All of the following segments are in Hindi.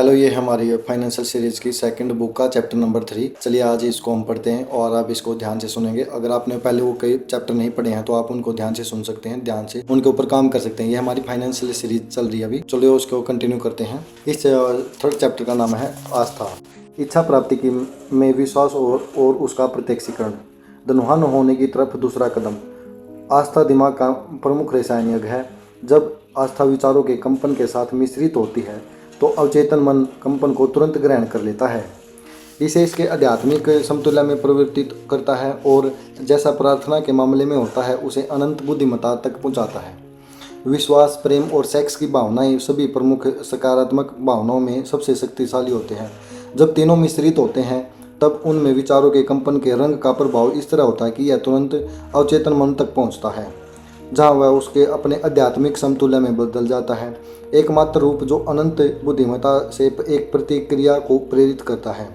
हेलो, ये हमारी फाइनेंशियल सीरीज की सेकंड बुक का चैप्टर नंबर 3। चलिए आज इसको हम पढ़ते हैं और आप इसको ध्यान से सुनेंगे। अगर आपने पहले वो कई चैप्टर नहीं पढ़े हैं तो आप उनको ध्यान से सुन सकते हैं, ध्यान से उनके ऊपर काम कर सकते हैं। ये हमारी फाइनेंशियल सीरीज चल रही है अभी। चलिए उसको कंटिन्यू करते हैं। इस थर्ड चैप्टर का नाम है आस्था। इच्छा प्राप्ति की में विश्वास और उसका प्रत्यक्षीकरण। धनवान होने की तरफ दूसरा कदम। आस्था दिमाग का प्रमुख रासायनिक है। जब आस्था विचारों के कंपन के साथ मिश्रित होती है तो अवचेतन मन कंपन को तुरंत ग्रहण कर लेता है, इसे इसके आध्यात्मिक समतुल्य में परिवर्तित करता है और जैसा प्रार्थना के मामले में होता है उसे अनंत बुद्धिमत्ता तक पहुंचाता है। विश्वास, प्रेम और सेक्स की भावनाएं सभी प्रमुख सकारात्मक भावनाओं में सबसे शक्तिशाली होते हैं। जब तीनों मिश्रित होते हैं तब उनमें विचारों के कंपन के रंग का प्रभाव इस तरह होता है कि यह तुरंत अवचेतन मन तक पहुँचता है, जहाँ वह उसके अपने आध्यात्मिक समतुल्य में बदल जाता है। एकमात्र रूप जो अनंत बुद्धिमत्ता से एक प्रतिक्रिया को प्रेरित करता है।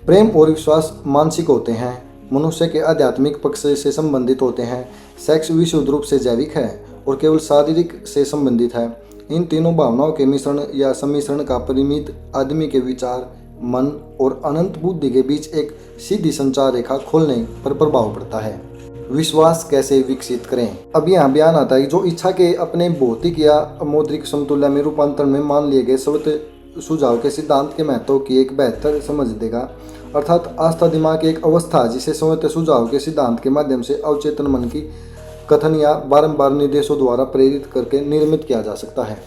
प्रेम और विश्वास मानसिक होते हैं, मनुष्य के आध्यात्मिक पक्ष से संबंधित होते हैं। सेक्स विशुद्ध रूप से जैविक है और केवल शारीरिक से संबंधित है। इन तीनों भावनाओं के मिश्रण या सम्मिश्रण का परिमित आदमी के विचार, मन और अनंत बुद्धि के बीच एक सीधी संचार रेखा खोलने पर प्रभाव पड़ता है। विश्वास कैसे विकसित करें। अब यहाँ बयान आता है जो इच्छा के अपने भौतिक या मौद्रिक समतुल्य में रूपांतरण में मान लिए गए स्वतः सुझाव के सिद्धांत के महत्व की एक बेहतर समझ देगा। अर्थात आस्था दिमाग की एक अवस्था जिसे स्वतः सुझाव के सिद्धांत के माध्यम से अवचेतन मन की कथन या बारंबार निर्देशों द्वारा प्रेरित करके निर्मित किया जा सकता है।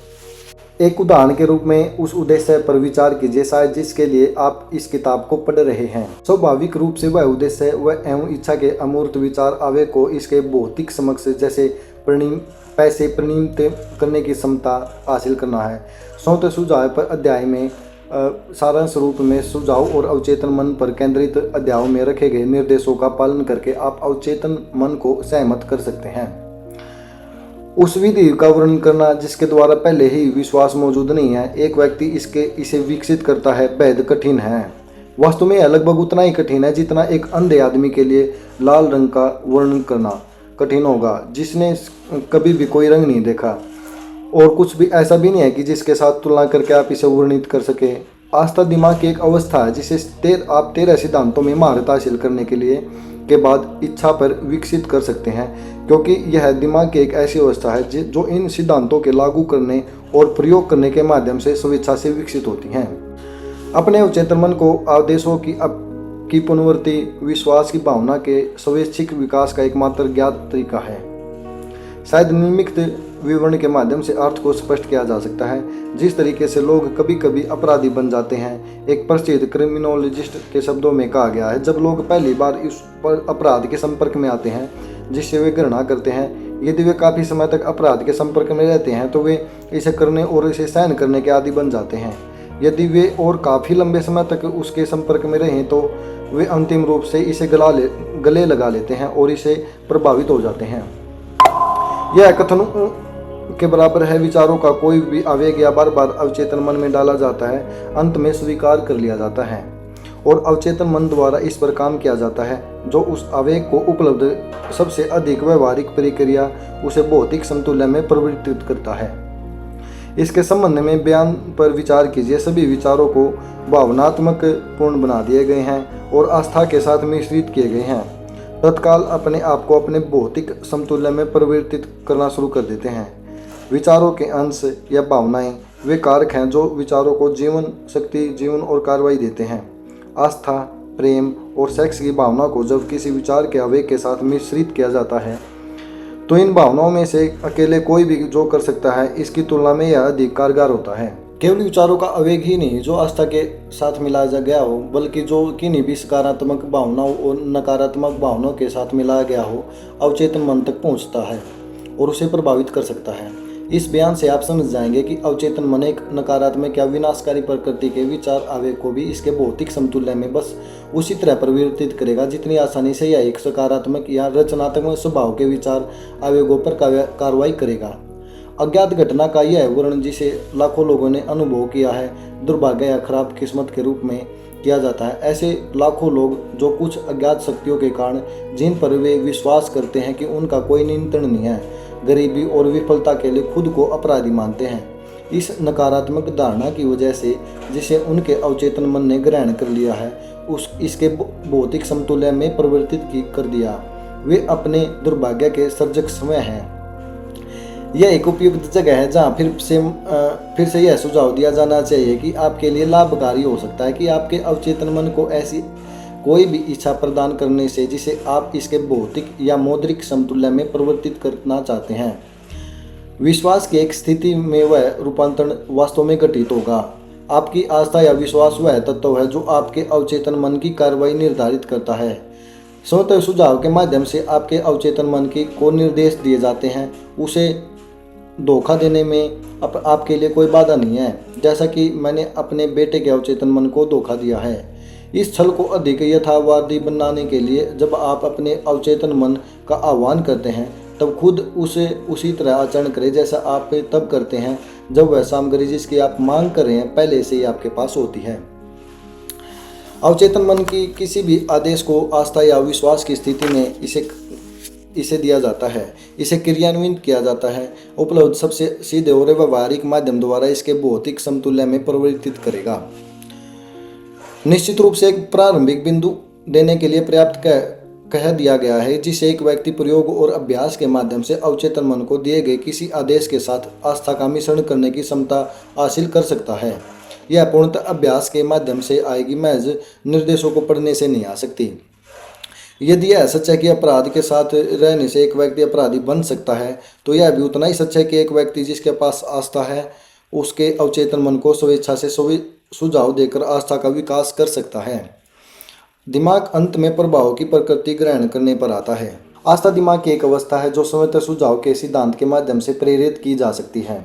एक उदाहरण के रूप में उस उद्देश्य पर विचार कीजिए शायद जिसके लिए आप इस किताब को पढ़ रहे हैं। स्वाभाविक रूप से वह उद्देश्य वह एवं इच्छा के अमूर्त विचार आवेग को इसके भौतिक समक्ष जैसे पैसे परिणित करने की क्षमता हासिल करना है। स्वतः सुझाव पर अध्याय में सारांश रूप में सुझाव और अवचेतन मन पर केंद्रित अध्यायों में रखे गए निर्देशों का पालन करके आप अवचेतन मन को सहमत कर सकते हैं। उस विधि का वर्णन करना जिसके द्वारा पहले ही विश्वास मौजूद नहीं है, एक व्यक्ति इसे विकसित करता है, बेहद कठिन है। वास्तव में यह लगभग उतना ही कठिन है जितना एक अंधे आदमी के लिए लाल रंग का वर्णन करना कठिन होगा जिसने कभी भी कोई रंग नहीं देखा, और कुछ भी ऐसा भी नहीं है कि जिसके साथ तुलना करके आप इसे वर्णित कर सके। आस्था दिमाग की एक अवस्था है जिसे आप 13 सिद्धांतों में महारत हासिल करने के बाद इच्छा पर विकसित कर सकते हैं, क्योंकि यह दिमाग की एक ऐसी अवस्था है जो इन सिद्धांतों के लागू करने और प्रयोग करने के माध्यम से स्वेच्छा से विकसित होती हैं। अपने अवचेतन मन को आदेशों की पुनरावृत्ति विश्वास की भावना के स्वैच्छिक विकास का एकमात्र ज्ञात तरीका है। शायद निम्नलिखित विवरण के माध्यम से अर्थ को स्पष्ट किया जा सकता है। जिस तरीके से लोग कभी कभी अपराधी बन जाते हैं, एक प्रसिद्ध क्रिमिनोलॉजिस्ट के शब्दों में कहा गया है, जब लोग पहली बार इस अपराध के संपर्क में आते हैं जिससे वे घृणा करते हैं, यदि वे काफ़ी समय तक अपराध के संपर्क में रहते हैं तो वे इसे करने और इसे सहन करने के आदी बन जाते हैं। यदि वे और काफ़ी लंबे समय तक उसके संपर्क में रहें तो वे अंतिम रूप से इसे गले लगा लेते हैं और इसे प्रभावित हो जाते हैं। यह कथन के बराबर है। विचारों का कोई भी आवेग या बार बार अवचेतन मन में डाला जाता है, अंत में स्वीकार कर लिया जाता है और अवचेतन मन द्वारा इस पर काम किया जाता है। जो उस आवेग को उपलब्ध सबसे अधिक व्यवहारिक प्रक्रिया उसे भौतिक समतुल्य में परिवर्तित करता है। इसके संबंध में बयान पर विचार कीजिए। सभी विचारों को भावनात्मक पूर्ण बना दिए गए हैं और आस्था के साथ मिश्रित किए गए हैं, तत्काल अपने आप को अपने भौतिक समतुल्य में परिवर्तित करना शुरू कर देते हैं। विचारों के अंश या भावनाएं वे कारक हैं जो विचारों को जीवन, शक्ति, जीवन और कार्रवाई देते हैं। आस्था, प्रेम और सेक्स की भावना को जब किसी विचार के आवेग के साथ मिश्रित किया जाता है तो इन भावनाओं में से अकेले कोई भी जो कर सकता है इसकी तुलना में यह अधिक कारगर होता है। केवल विचारों का आवेग ही नहीं जो आस्था के साथ मिलाया गया हो, बल्कि जो किन्हीं भी सकारात्मक भावनाओं और नकारात्मक भावनाओं के साथ मिलाया गया हो, अवचेतन मन तक पहुंचता है और उसे प्रभावित कर सकता है। इस बयान से आप समझ जाएंगे कि अवचेतन मन एक नकारात्मक या विनाशकारी प्रकृति के विचार आवेग को भी इसके भौतिक समतुल्य में बस उसी तरह परिवर्तित करेगा जितनी आसानी से यह एक सकारात्मक या रचनात्मक स्वभाव के विचार आवेगों पर कार्रवाई करेगा। अज्ञात घटना का यह वर्णन जिसे लाखों लोगों ने अनुभव किया है, दुर्भाग्य या खराब किस्मत के रूप में किया जाता है। ऐसे लाखों लोग जो कुछ अज्ञात शक्तियों के कारण जिन पर वे विश्वास करते हैं कि उनका कोई नियंत्रण नहीं है, गरीबी और विफलता के लिए खुद को अपराधी मानते हैं। इस नकारात्मक धारणा की वजह से जिसे उनके अवचेतन मन ने ग्रहण कर लिया है इसके भौतिक समतुल्य में परिवर्तित कर दिया। वे अपने दुर्भाग्य के सर्जक स्वयं हैं। यह एक उपयुक्त जगह है जहाँ फिर से यह सुझाव दिया जाना चाहिए कि आपके लिए लाभकारी हो सकता है कि आपके अवचेतन मन को ऐसी कोई भी इच्छा प्रदान करने से जिसे आप इसके भौतिक या मौद्रिक समतुल्य में परिवर्तित करना चाहते हैं। विश्वास की एक स्थिति में वह रूपांतरण वास्तव में घटित होगा। आपकी आस्था या विश्वास वह तत्व है जो आपके अवचेतन मन की कार्रवाई निर्धारित करता है। स्वतः सुझाव के माध्यम से आपके अवचेतन मन को निर्देश दिए जाते हैं। उसे धोखा देने में आपके लिए कोई बाधा नहीं है, जैसा कि मैंने अपने बेटे के अवचेतन मन को धोखा दिया है। इस छल को अधिक यथार्थवादी बनाने के लिए जब आप अपने अवचेतन मन का आह्वान करते हैं तब खुद उसे उसी तरह आचरण करें जैसा आप तब करते हैं जब वह सामग्री जिसकी आप मांग कर रहे हैं पहले से ही आपके पास होती है। अवचेतन मन की किसी भी आदेश को आस्था या विश्वास की स्थिति में इसे दिया जाता है, इसे क्रियान्वित किया जाता है। उपलब्ध सबसे सीधे और व्यवहारिक माध्यम द्वारा इसके भौतिक समतुल्य में परिवर्तित करेगा। निश्चित रूप से एक प्रारंभिक बिंदु देने के लिए पर्याप्त कह दिया गया है जिसे एक व्यक्ति प्रयोग और अभ्यास के माध्यम से अवचेतन मन को दिए गए किसी आदेश के साथ आस्था का मिश्रण करने की क्षमता हासिल कर सकता है। यह पूर्णतः अभ्यास के माध्यम से आएगी, महज निर्देशों को पढ़ने से नहीं आ सकती। यदि यह सच है कि अपराध के साथ रहने से एक व्यक्ति अपराधी बन सकता है तो यह भी उतना ही सच है कि एक व्यक्ति जिसके पास आस्था है उसके अवचेतन मन को स्वेच्छा से सुझाव देकर आस्था का विकास कर सकता है। दिमाग अंत में प्रभाव की प्रकृति ग्रहण करने पर आता है। आस्था दिमाग की एक अवस्था है जो स्वतः सुझाव के सिद्धांत के माध्यम से प्रेरित की जा सकती है।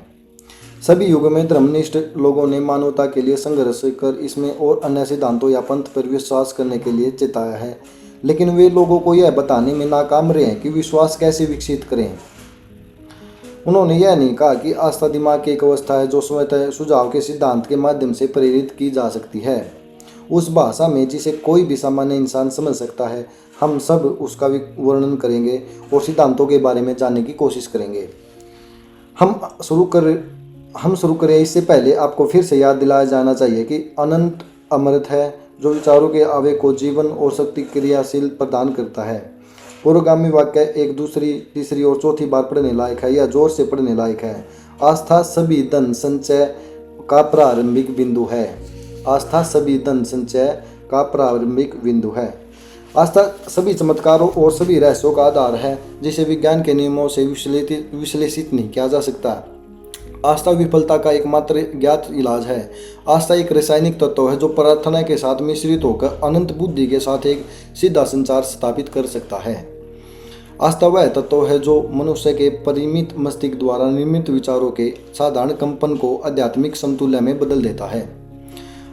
सभी युगों में धर्मनिष्ठ लोगों ने मानवता के लिए संघर्ष कर इसमें और अन्य सिद्धांतों या पंथ पर विश्वास करने के लिए चेताया है, लेकिन वे लोगों को यह बताने में नाकाम रहे हैं कि विश्वास कैसे विकसित करें। उन्होंने यह नहीं कहा कि आस्था दिमाग की एक अवस्था है जो स्वतः सुझाव के सिद्धांत के माध्यम से प्रेरित की जा सकती है। उस भाषा में जिसे कोई भी सामान्य इंसान समझ सकता है हम सब उसका वर्णन करेंगे और सिद्धांतों के बारे में जानने की कोशिश करेंगे। हम शुरू करें इससे पहले आपको फिर से याद दिलाया जाना चाहिए कि अनंत अमृत है जो विचारों के आवेग को जीवन और शक्ति क्रियाशील प्रदान करता है। पूर्वगामी वाक्य एक दूसरी तीसरी और चौथी बार पढ़ने लायक है या जोर से पढ़ने लायक है। आस्था सभी धन संचय का प्रारंभिक बिंदु है। आस्था सभी धन संचय का प्रारंभिक बिंदु है। आस्था सभी चमत्कारों और सभी रहस्यों का आधार है जिसे विज्ञान के नियमों से विश्लेषित नहीं किया जा सकता। आस्था विफलता का एकमात्र ज्ञात इलाज है। आस्था एक रासायनिक तत्व है जो प्रार्थना के साथ मिश्रित होकर अनंत बुद्धि के साथ एक सीधा संचार स्थापित कर सकता है। आस्था वह तत्व है जो मनुष्य के परिमित मस्तिष्क द्वारा निर्मित विचारों के साधारण कंपन को आध्यात्मिक समतुल्य में बदल देता है।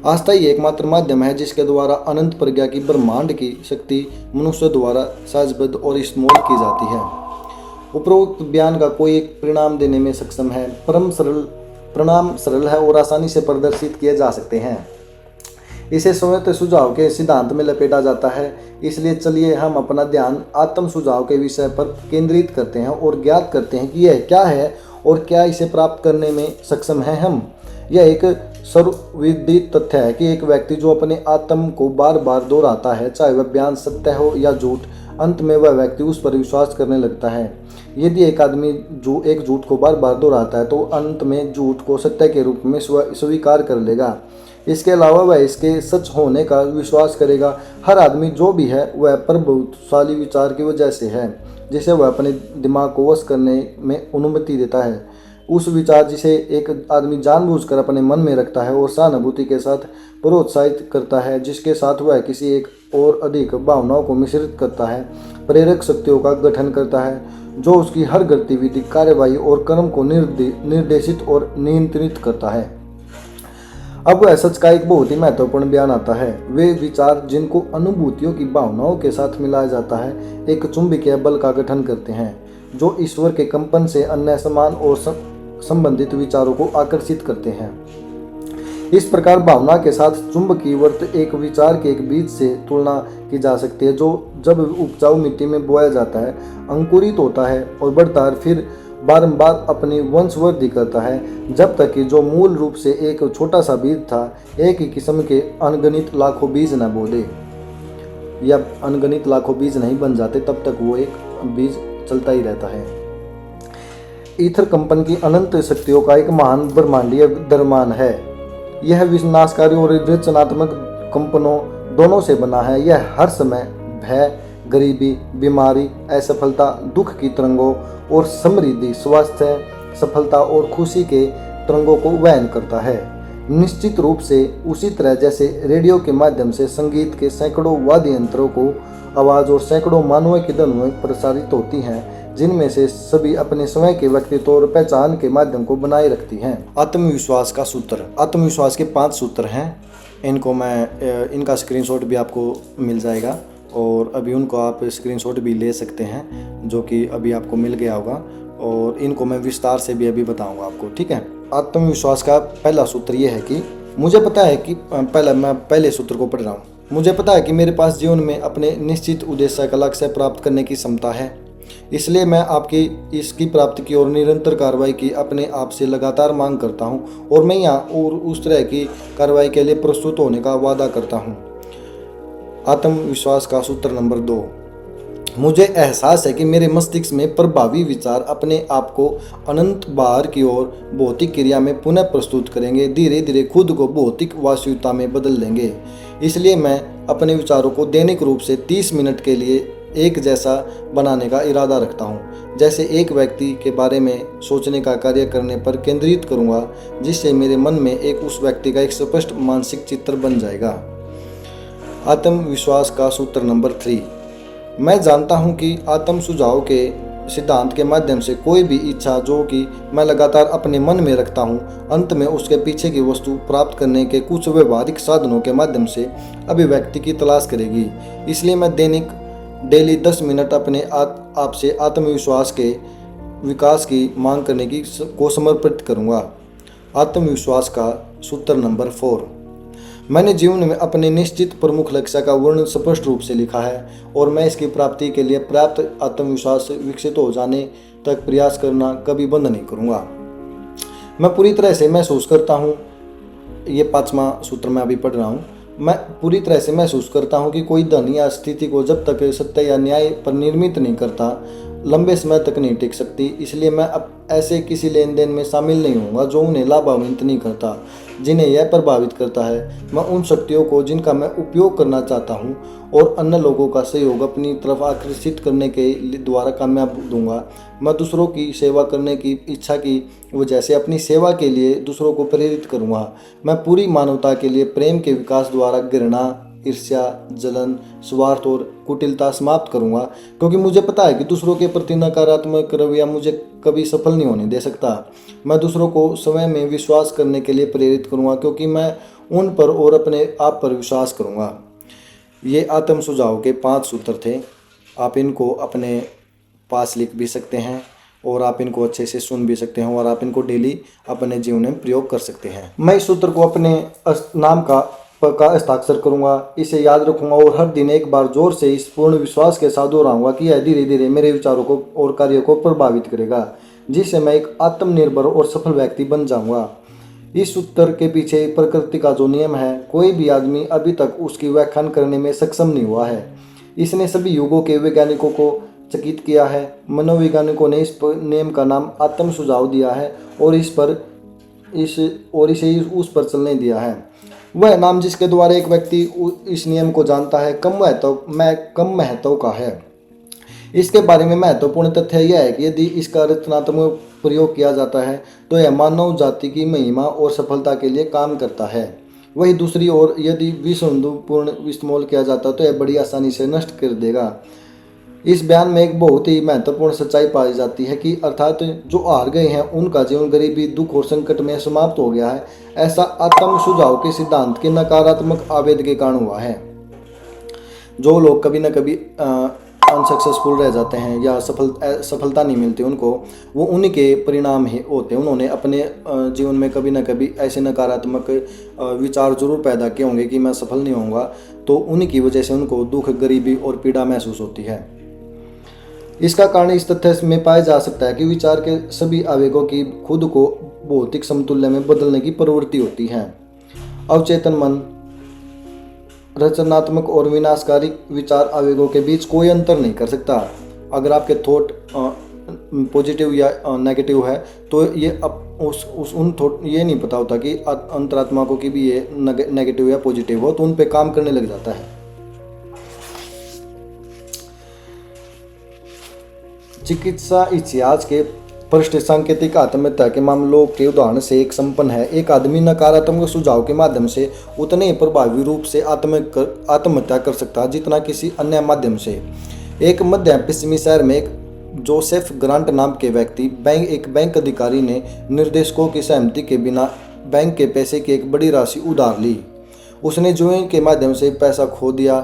आस्था ही एकमात्र माध्यम है जिसके द्वारा अनंत प्रज्ञा की ब्रह्मांड की शक्ति मनुष्य द्वारा सहजबद्ध और इस्तेमाल की जाती है। उपरोक्त बयान का कोई एक परिणाम देने में सक्षम है। परिणाम सरल है और आसानी से प्रदर्शित किए जा सकते हैं। इसे स्वतः सुझाव के सिद्धांत में लपेटा जाता है। इसलिए चलिए हम अपना ध्यान आत्म सुझाव के विषय पर केंद्रित करते हैं और ज्ञात करते हैं कि यह क्या है और क्या इसे प्राप्त करने में सक्षम है हम। यह एक सर्वविदित तथ्य है कि एक व्यक्ति जो अपने आत्म को बार बार दोहराता है, चाहे वह बयान सत्य हो या झूठ, अंत में वह व्यक्ति उस पर विश्वास करने लगता है। यदि एक आदमी जो एक झूठ को बार बार दोहराता है तो अंत में झूठ को सत्य के रूप में स्वीकार कर लेगा। इसके अलावा वह इसके सच होने का विश्वास करेगा। हर आदमी जो भी है वह प्रभावशाली विचार की वजह से है जिसे वह अपने दिमाग को वश करने में अनुमति देता है। उस विचार जिसे एक आदमी जानबूझकर अपने मन में रखता है और सहानुभूति के साथ प्रोत्साहित करता है, जिसके साथ वह किसी एक और अधिक भावनाओं को मिश्रित करता है, प्रेरक शक्तियों का गठन करता है जो उसकी हर गतिविधि, कार्यवाही और कर्म को निर्देशित और नियंत्रित करता है। अब वह सच का एक बहुत ही महत्वपूर्ण बयान आता है। वे विचार जिनको अनुभूतियों की भावनाओं के साथ मिलाया जाता है एक चुंबकीय बल का गठन करते हैं जो ईश्वर के कंपन से अन्य समान और संबंधित विचारों को आकर्षित करते हैं। इस प्रकार भावना के साथ चुंबकीय वर्त एक विचार के एक बीज से तुलना की जा सकती है जो जब उपजाऊ मिट्टी में बोया जाता है, अंकुरित होता है और बढ़ता है, फिर बारंबार अपनी वंशवृद्धि करता है, जब तक कि जो मूल रूप से एक छोटा सा बीज था, एक ही किस्म के अनगिनत लाखों बीज न बो दे या अनगिनत लाखों बीज नहीं बन जाते, तब तक वो एक बीज चलता ही रहता है। ईथर कंपन की अनंत शक्तियों का एक महान ब्रह्मांडीय दरमान है। यह विनाशकारी और रचनात्मक कंपनों दोनों से बना है। यह हर समय भय, गरीबी, बीमारी, असफलता, दुख की तरंगों और समृद्धि, स्वास्थ्य, सफलता और खुशी के तरंगों को वहन करता है। निश्चित रूप से उसी तरह जैसे रेडियो के माध्यम से संगीत के सैकड़ों वाद्य यंत्रों को आवाज़ और सैकड़ों मानवों की ध्वनियाँ प्रसारित होती हैं, जिनमें से सभी अपने स्वयं के व्यक्तित्व और पहचान के माध्यम को बनाए रखती हैं। आत्मविश्वास का सूत्र। आत्मविश्वास के 5 सूत्र हैं। इनका स्क्रीनशॉट भी आपको मिल जाएगा और अभी उनको आप स्क्रीनशॉट भी ले सकते हैं, जो कि अभी आपको मिल गया होगा, और इनको मैं विस्तार से भी अभी बताऊंगा आपको, ठीक है। आत्मविश्वास का पहला सूत्र ये है कि मुझे पता है कि मैं पहले सूत्र को पढ़ रहा हूँ। मुझे पता है कि मेरे पास जीवन में अपने निश्चित उद्देश्य का लक्ष्य प्राप्त करने की क्षमता है, इसलिए मैं आपकी इसकी प्राप्ति की और निरंतर कार्रवाई की अपने आप से लगातार मांग करता हूँ और मैं यहाँ और उस तरह की कार्रवाई के लिए प्रस्तुत होने का वादा करता हूँ। आत्मविश्वास का सूत्र नंबर 2। मुझे एहसास है कि मेरे मस्तिष्क में प्रभावी विचार अपने आप को अनंत बाहर की ओर भौतिक क्रिया में पुनः प्रस्तुत करेंगे, धीरे धीरे खुद को भौतिक वास्तविकता में बदल देंगे। इसलिए मैं अपने विचारों को दैनिक रूप से 30 मिनट के लिए एक जैसा बनाने का इरादा रखता हूँ, जैसे एक व्यक्ति के बारे में सोचने का कार्य करने पर केंद्रित करूँगा, जिससे मेरे मन में उस व्यक्ति का एक स्पष्ट मानसिक चित्र बन जाएगा। आत्मविश्वास का सूत्र नंबर 3। मैं जानता हूं कि आत्म सुझाव के सिद्धांत के माध्यम से कोई भी इच्छा जो कि मैं लगातार अपने मन में रखता हूं, अंत में उसके पीछे की वस्तु प्राप्त करने के कुछ व्यवहारिक साधनों के माध्यम से अभिव्यक्ति की तलाश करेगी। इसलिए मैं डेली 10 मिनट अपने आप से आत्मविश्वास के विकास की मांग करने को समर्पित करूँगा। आत्मविश्वास का सूत्र नंबर 4। मैंने जीवन में अपने निश्चित प्रमुख लक्ष्य का वर्णन स्पष्ट रूप से लिखा है और मैं इसकी प्राप्ति के लिए पर्याप्त आत्मविश्वास विकसित हो जाने तक प्रयास करना कभी बंद नहीं करूँगा। मैं पूरी तरह से महसूस करता हूँ, ये 5वां सूत्र मैं अभी पढ़ रहा हूँ। मैं पूरी तरह से महसूस करता हूँ कि कोई धन या स्थिति को जब तक सत्य या न्याय पर निर्मित नहीं करता, लंबे समय तक नहीं टिक सकती। इसलिए मैं अब ऐसे किसी लेन देन में शामिल नहीं होऊंगा जो उन्हें लाभान्वित नहीं करता, जिन्हें यह प्रभावित करता है। मैं उन शक्तियों को जिनका मैं उपयोग करना चाहता हूं और अन्य लोगों का सहयोग अपनी तरफ आकर्षित करने के द्वारा कामयाब दूंगा। मैं दूसरों की सेवा करने की इच्छा की वजह से अपनी सेवा के लिए दूसरों को प्रेरित करूंगा। मैं पूरी मानवता के लिए प्रेम के विकास द्वारा घृणा, ईर्ष्या, जलन, स्वार्थ और कुटिलता समाप्त करूंगा, क्योंकि मुझे पता है कि दूसरों के प्रति नकारात्मक रवैया मुझे कभी सफल नहीं होने दे सकता। मैं दूसरों को स्वयं में विश्वास करने के लिए प्रेरित करूंगा, क्योंकि मैं उन पर और अपने आप पर विश्वास करूंगा। ये आत्म सुझाव के 5 सूत्र थे। आप इनको अपने पास लिख भी सकते हैं और आप इनको अच्छे से सुन भी सकते हैं और आप इनको डेली अपने जीवन में प्रयोग कर सकते हैं। मैं इस सूत्र को अपने नाम का हस्ताक्षर करूंगा, इसे याद रखूंगा और हर दिन एक बार जोर से इस पूर्ण विश्वास के साथ दोहराऊंगा कि यह धीरे धीरे मेरे विचारों को और कार्यों को प्रभावित करेगा, जिससे मैं एक आत्मनिर्भर और सफल व्यक्ति बन जाऊंगा। इस सूत्र के पीछे प्रकृति का जो नियम है, कोई भी आदमी अभी तक उसकी व्याख्या करने में सक्षम नहीं हुआ है। इसने सभी युगों के वैज्ञानिकों को चकित किया है। मनोवैज्ञानिकों ने इस नियम का नाम आत्म सुझाव दिया है और इसे उस पर चलने दिया है। वह नाम जिसके द्वारा एक व्यक्ति इस नियम को जानता है कम महत्व का है। इसके बारे में महत्वपूर्ण तथ्य यह है कि यदि इसका रचनात्मक प्रयोग किया जाता है तो यह मानव जाति की महिमा और सफलता के लिए काम करता है। वही दूसरी ओर यदि विसंबंधपूर्ण इस्तेमाल किया जाता है तो यह बड़ी आसानी से नष्ट कर देगा। इस बयान में एक बहुत ही महत्वपूर्ण सच्चाई पाई जाती है कि अर्थात जो हार गए हैं उनका जीवन गरीबी, दुख और संकट में समाप्त हो गया है। ऐसा आत्म सुझाव के सिद्धांत के नकारात्मक आवेद के कारण हुआ है। जो लोग कभी न कभी अनसक्सेसफुल रह जाते हैं या सफलता नहीं मिलती उनको, वो उन्हीं के परिणाम ही होते हैं। उन्होंने अपने जीवन में कभी न कभी ऐसे नकारात्मक विचार जरूर पैदा किए होंगे कि मैं सफल नहीं होऊंगा, तो उन्हीं की वजह से उनको दुख, गरीबी और पीड़ा महसूस होती है। इसका कारण इस तथ्य में पाया जा सकता है कि विचार के सभी आवेगों की खुद को भौतिक समतुल्य में बदलने की प्रवृत्ति होती है। अवचेतन मन रचनात्मक और विनाशकारी विचार आवेगों के बीच कोई अंतर नहीं कर सकता। अगर आपके थॉट पॉजिटिव या नेगेटिव है तो ये उन थॉट ये नहीं पता होता कि अंतरात्मा को कि भी ये नेगेटिव या पॉजिटिव हो, तो उन पे काम करने लग जाता है। चिकित्सा इतिहास के पृष्ठ सांकेतिक आत्महत्या के मामलों के उदाहरण से एक संपन्न है। एक आदमी नकारात्मक सुझाव के माध्यम से उतने प्रभावी रूप से आत्महत्या कर सकता है जितना किसी अन्य माध्यम से। एक मध्य पश्चिमी शहर में एक जोसेफ ग्रांट नाम के व्यक्ति एक बैंक अधिकारी ने निर्देशकों की सहमति के बिना बैंक के पैसे की एक बड़ी राशि उधार ली। उसने जुए के माध्यम से पैसा खो दिया।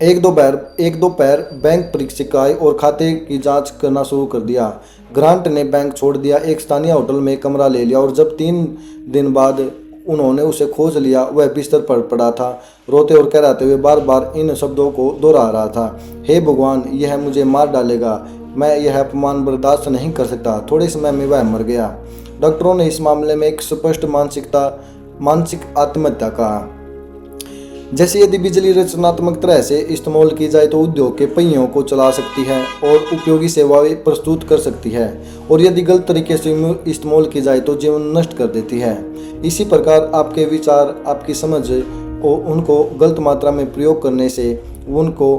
एक दो पैर बैंक परीक्षक आए और खाते की जांच करना शुरू कर दिया। ग्रांट ने बैंक छोड़ दिया, एक स्थानीय होटल में कमरा ले लिया और जब 3 दिन बाद उन्होंने उसे खोज लिया, वह बिस्तर पर पड़ा था, रोते और कहते हुए बार बार इन शब्दों को दोहरा रहा था, हे भगवान, यह मुझे मार डालेगा, मैं यह अपमान बर्दाश्त नहीं कर सकता। थोड़े समय में वह मर गया। डॉक्टरों ने इस मामले में एक स्पष्ट मानसिक आत्महत्या कहा। जैसे यदि बिजली रचनात्मक तरह से इस्तेमाल की जाए तो उद्योग के पहियों को चला सकती है और उपयोगी सेवाएं प्रस्तुत कर सकती है, और यदि गलत तरीके से इस्तेमाल की जाए तो जीवन नष्ट कर देती है। इसी प्रकार आपके विचार, आपकी समझ और उनको गलत मात्रा में प्रयोग करने से उनको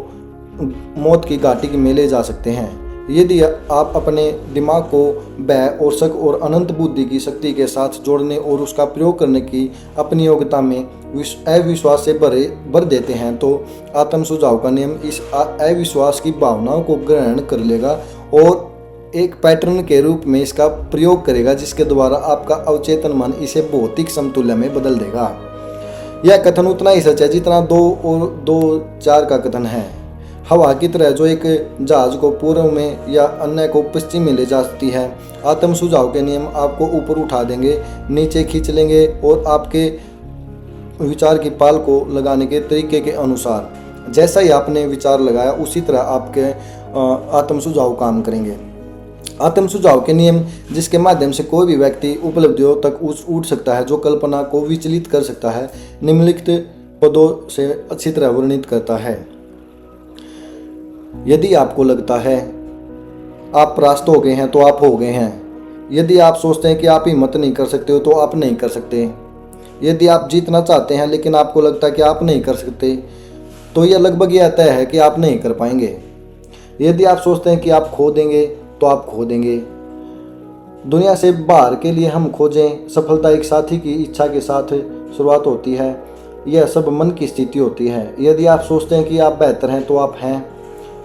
मौत की घाटी में ले जा सकते हैं। यदि आप अपने दिमाग को भय और शक और अनंत बुद्धि की शक्ति के साथ जोड़ने और उसका प्रयोग करने की अपनी योग्यता में अविश्वास से भर देते हैं तो आत्म सुझाव का नियम इस अविश्वास की भावनाओं को ग्रहण कर लेगा और एक पैटर्न के रूप में इसका प्रयोग करेगा, जिसके द्वारा आपका अवचेतन मन इसे भौतिक समतुल्य में बदल देगा। यह कथन उतना ही सच है जितना 2 और 2 4 का कथन है। हवा की तरह जो एक जहाज को पूर्व में या अन्य को पश्चिम में ले जाती है, आत्म सुझाव के नियम आपको ऊपर उठा देंगे, नीचे खींच लेंगे और आपके विचार की पाल को लगाने के तरीके के अनुसार जैसा ही आपने विचार लगाया उसी तरह आपके आत्म सुझाव काम करेंगे। आत्म सुझाव के नियम जिसके माध्यम से कोई भी व्यक्ति उपलब्धियों तक उठ सकता है, जो कल्पना को विचलित कर सकता है, निम्नलिखित पदों से अच्छी तरह वर्णित करता है। यदि आपको लगता है आप परास्त हो गए हैं तो आप हो गए हैं। यदि आप सोचते हैं कि आप हिम्मत नहीं कर सकते हो तो आप नहीं कर सकते। यदि आप जीतना चाहते हैं लेकिन आपको लगता है कि आप नहीं कर सकते तो यह लगभग यह तय है कि आप नहीं कर पाएंगे। यदि आप सोचते हैं कि आप खो देंगे तो आप खो देंगे। दुनिया से बाहर के लिए हम खोजें। सफलता एक साथी की इच्छा के साथ शुरुआत होती है। यह सब मन की स्थिति होती है। यदि आप सोचते हैं कि आप बेहतर हैं तो आप हैं।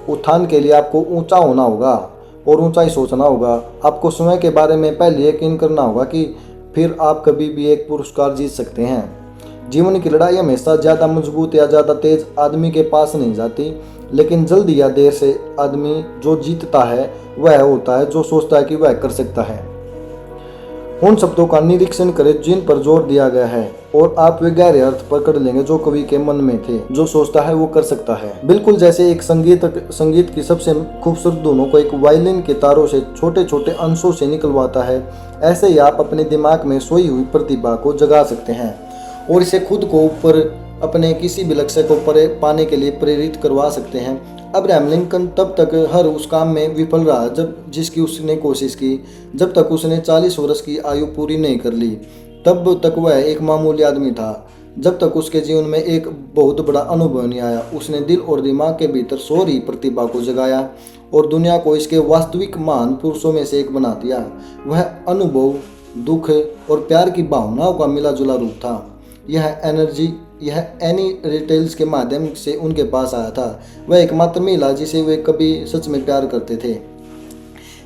उत्थान के लिए आपको ऊंचा होना होगा और ऊंचाई सोचना होगा। आपको स्वयं के बारे में पहले यकीन करना होगा कि फिर आप कभी भी एक पुरस्कार जीत सकते हैं। जीवन की लड़ाई हमेशा ज़्यादा मजबूत या ज़्यादा तेज आदमी के पास नहीं जाती, लेकिन जल्द या देर से आदमी जो जीतता है वह होता है जो सोचता है कि वह कर सकता है। उन शब्दों का निरीक्षण करें जिन पर जोर दिया गया है और आप वे गहरे अर्थ पकड़ लेंगे जो कवि के मन में थे। जो सोचता है वो कर सकता है। बिल्कुल जैसे एक संगीत की सबसे खूबसूरत धुनों को एक वायलिन के तारों से छोटे छोटे अंशों से निकलवाता है, ऐसे ही आप अपने दिमाग में सोई हुई प्रतिभा को जगा सकते हैं और इसे खुद को ऊपर अपने किसी भी लक्ष्य को पाने के लिए प्रेरित करवा सकते हैं। अब्राहम लिंकन तब तक हर उस काम में विफल रहा जिसकी उसने कोशिश की। जब तक उसने 40 वर्ष की आयु पूरी नहीं कर ली, तब तक वह एक मामूली आदमी था। जब तक उसके जीवन में एक बहुत बड़ा अनुभव नहीं आया, उसने दिल और दिमाग के भीतर सो रही प्रतिभा को जगाया और दुनिया को इसके वास्तविक महान पुरुषों में से एक बना दिया। वह अनुभव, दुख और प्यार की भावनाओं का मिला जुला रूप था। यह एनी रिटेल्स के माध्यम से उनके पास आया था। वह एकमात्र महिला जिसे वे कभी सच में प्यार करते थे।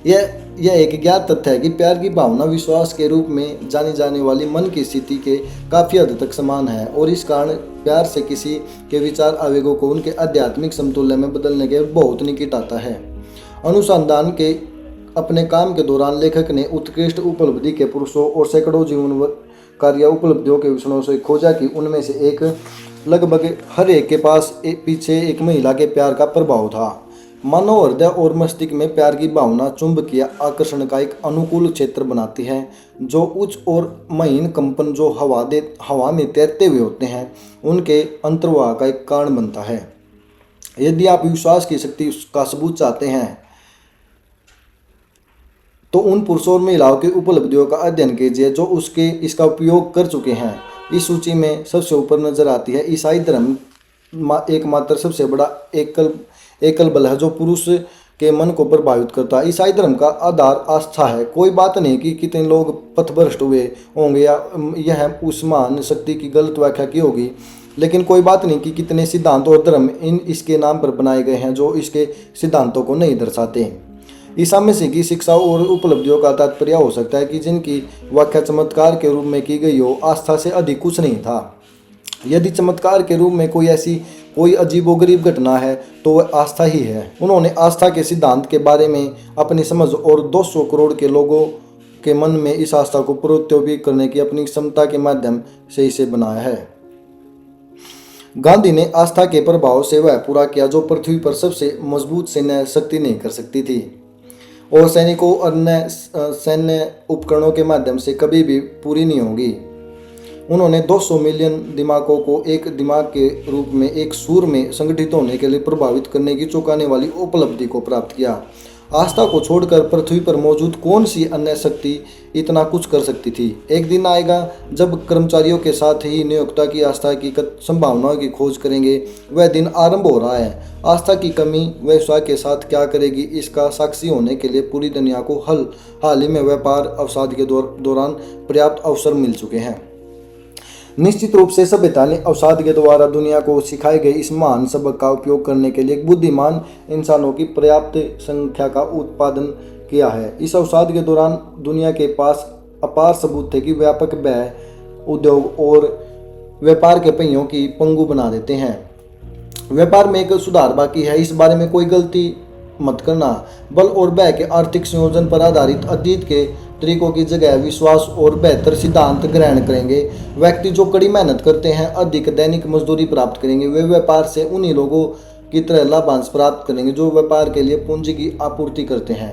यह एक ज्ञात तथ्य है कि प्यार की भावना विश्वास के रूप में जानी जाने वाली मन की स्थिति के काफ़ी हद तक समान है और इस कारण प्यार से किसी के विचार आवेगों को उनके आध्यात्मिक समतुल्य में बदलने के बहुत निकट आता है। अनुसंधान के अपने काम के दौरान लेखक ने उत्कृष्ट उपलब्धि के पुरुषों और सैकड़ों जीवन कार्य उपलब्धियों के विषयों से खोजा कि उनमें से एक लगभग हर एक के पास पीछे एक महिला के प्यार का प्रभाव था। मानव हृदय और मस्तिष्क में प्यार की भावना चुंबकीय आकर्षण का एक अनुकूल क्षेत्र बनाती है, जो उच्च और महीन कंपन जो हवा में तैरते हुए होते हैं उनके अंतर्वाह का एक कारण बनता है। यदि आप विश्वास की शक्ति का सबूत चाहते हैं तो उन पुरुषों और महिलाओं की उपलब्धियों का अध्ययन कीजिए जो इसका उपयोग कर चुके हैं। इस सूची में सबसे ऊपर नजर आती है ईसाई धर्म एकमात्र सबसे बड़ा एकल बल है जो पुरुष के मन को प्रभावित करता है। ईसाई धर्म का आधार आस्था है। कोई बात नहीं कि कितने लोग पथभ्रष्ट हुए होंगे या यह उस महान शक्ति की गलत व्याख्या की होगी, लेकिन कोई बात नहीं कि कितने सिद्धांत और धर्म इसके नाम पर बनाए गए हैं जो इसके सिद्धांतों को नहीं दर्शाते। ईसा मसीह की शिक्षा और उपलब्धियों का तात्पर्य हो सकता है कि जिनकी व्याख्या चमत्कार के रूप में की गई हो, आस्था से अधिक कुछ नहीं था। यदि चमत्कार के रूप में कोई अजीबोगरीब घटना है तो वह आस्था ही है। उन्होंने आस्था के सिद्धांत के बारे में अपनी समझ और 200 करोड़ के लोगों के मन में इस आस्था को प्रत्यारोपित करने की अपनी क्षमता के माध्यम से इसे बनाया है। गांधी ने आस्था के प्रभाव से वह पूरा किया जो पृथ्वी पर सबसे मजबूत सैन्य शक्ति नहीं कर सकती थी और सैनिकों अन्य सैन्य उपकरणों के माध्यम से कभी भी पूरी नहीं होगी। उन्होंने 200 मिलियन दिमागों को एक दिमाग के रूप में एक सूर में संगठित होने के लिए प्रभावित करने की चौंकाने वाली उपलब्धि को प्राप्त किया। आस्था को छोड़कर पृथ्वी पर मौजूद कौन सी अन्य शक्ति इतना कुछ कर सकती थी? एक दिन आएगा जब कर्मचारियों के साथ ही नियोक्ता की आस्था की संभावनाओं की खोज करेंगे। वह दिन आरंभ हो रहा है। आस्था की कमी व्यवसाय के साथ क्या करेगी, इसका साक्षी होने के लिए पूरी दुनिया को हाल ही में व्यापार अवसाद के दौरान पर्याप्त अवसर मिल चुके हैं। निश्चित रूप से सभ्यता ने अवसाद के द्वारा दुनिया को सिखाए गए इस महान सबक का उपयोग करने के लिए बुद्धिमान इंसानों की पर्याप्त संख्या का उत्पादन किया है। इस अवसाद के दौरान दुनिया के पास अपार सबूत थे कि व्यापक व्यय उद्योग और व्यापार के पहियों की पंगु बना देते हैं। व्यापार में एक सुधार बाकी है, इस बारे में कोई गलती मत करना। बल और व्यय के आर्थिक संयोजन पर आधारित अतीत के तरीकों की जगह विश्वास और बेहतर सिद्धांत ग्रहण करेंगे। व्यक्ति जो कड़ी मेहनत करते हैं अधिक दैनिक मजदूरी प्राप्त करेंगे। वे व्यापार से उन्हीं लोगों की तरह लाभांश प्राप्त करेंगे जो व्यापार के लिए पूंजी की आपूर्ति करते हैं,